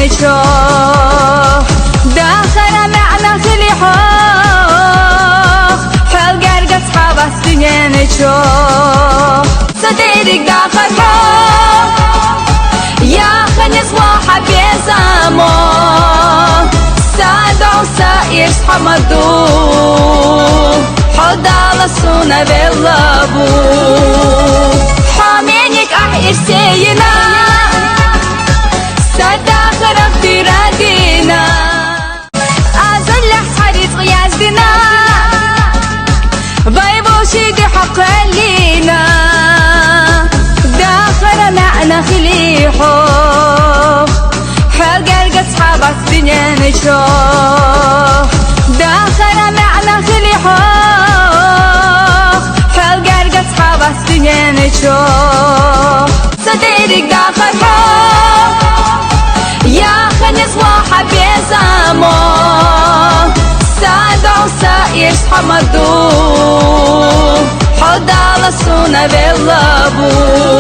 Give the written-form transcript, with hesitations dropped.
نشو داخل معنا خليحوخ حلقر أصحاب الدنيا نشو صديرك داخل حوخ يا خنس واحد بيزامو سادة وسائر حمدو حد على السنة باللابو حامينك أحير سينا سادة خرق في ردينا أزلح حريص غيازدنا بايبو شيدي حق لينا داخل معنا خليحو حلقر أصحاب الدنيا نشوف داخل معنا خليحو حلقر أصحاب الدنيا نشوف صديرك داخل حوخ يا خنس واحد بيزامو سادة وسائر حمدو حد على السنة باللابو